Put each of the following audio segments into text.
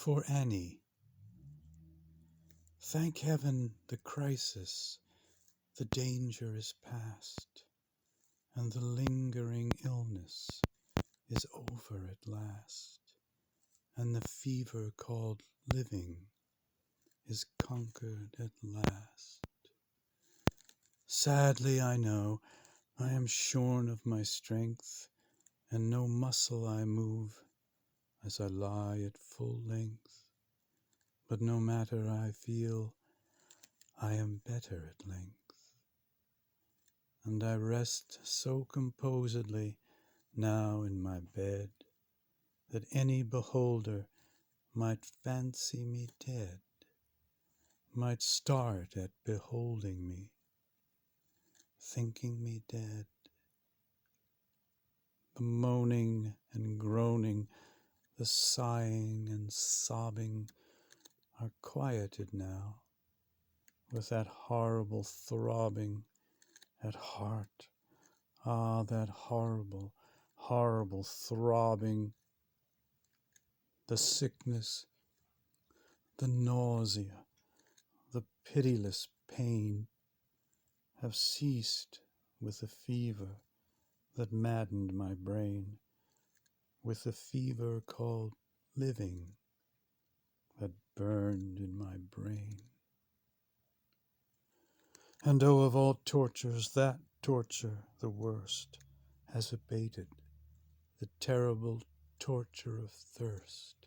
For Annie. Thank heaven the crisis, the danger is past, and the lingering illness is over at last, and the fever called living is conquered at last. Sadly I know I am shorn of my strength, and no muscle I move as I lie at full length. But no matter, I feel I am better at length, and I rest so composedly now in my bed that any beholder might fancy me dead, might start at beholding me, thinking me dead. The moaning and groaning, the sighing and sobbing are quieted now, with that horrible throbbing at heart. Ah, that horrible, horrible throbbing. The sickness, the nausea, the pitiless pain have ceased with the fever that maddened my brain, with the fever called living that burned in my brain. And oh, of all tortures, that torture, the worst, has abated, the terrible torture of thirst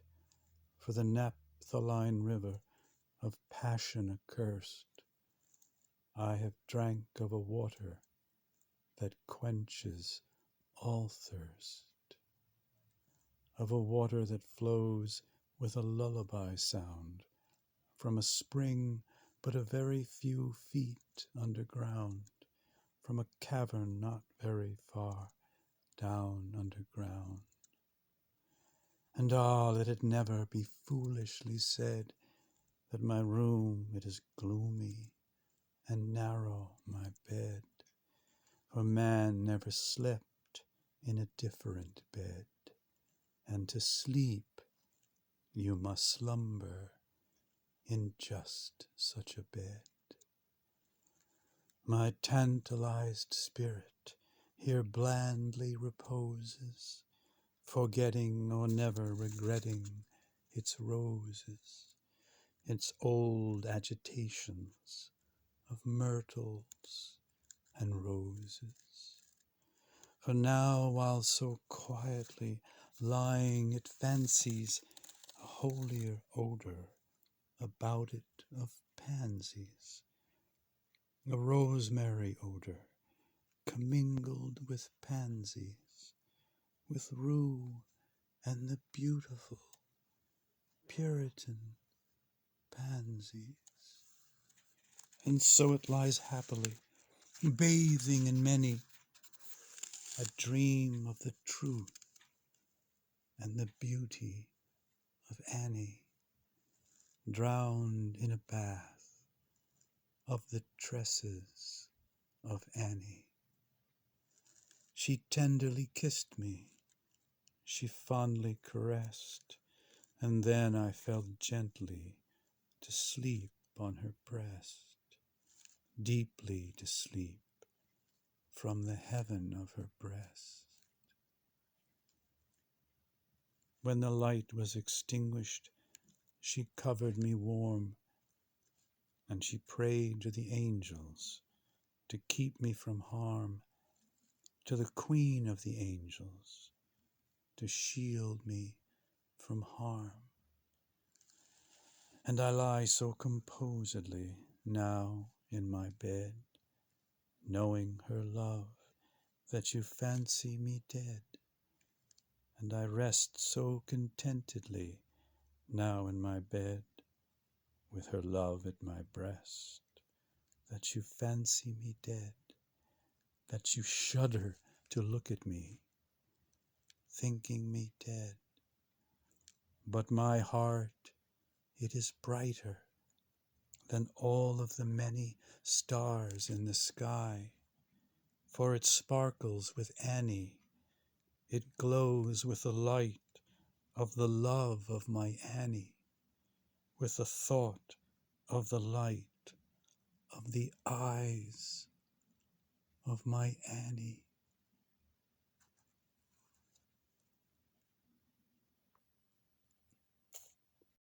for the naphthaline river of passion accursed. I have drank of a water that quenches all thirst, of a water that flows with a lullaby sound from a spring but a very few feet underground, from a cavern not very far down underground. And ah, let it never be foolishly said that my room it is gloomy and narrow my bed, for man never slept in a different bed, and to sleep you must slumber in just such a bed. My tantalized spirit here blandly reposes, forgetting or never regretting its roses, its old agitations of myrtles and roses. For now, while so quietly lying, it fancies a holier odor about it of pansies, a rosemary odor commingled with pansies, with rue and the beautiful Puritan pansies. And so it lies happily, bathing in many a dream of the truth and the beauty of Annie, drowned in a bath of the tresses of Annie. She tenderly kissed me, she fondly caressed, and then I fell gently to sleep on her breast, deeply to sleep from the heaven of her breast. When the light was extinguished, she covered me warm, and she prayed to the angels to keep me from harm, to the Queen of the angels to shield me from harm. And I lie so composedly now in my bed, knowing her love, that you fancy me dead. And I rest so contentedly now in my bed, with her love at my breast, that you fancy me dead, that you shudder to look at me, thinking me dead. But my heart, it is brighter than all of the many stars in the sky, for it sparkles with Annie, it glows with the light of the love of my Annie. with the thought of the light of the eyes of my Annie.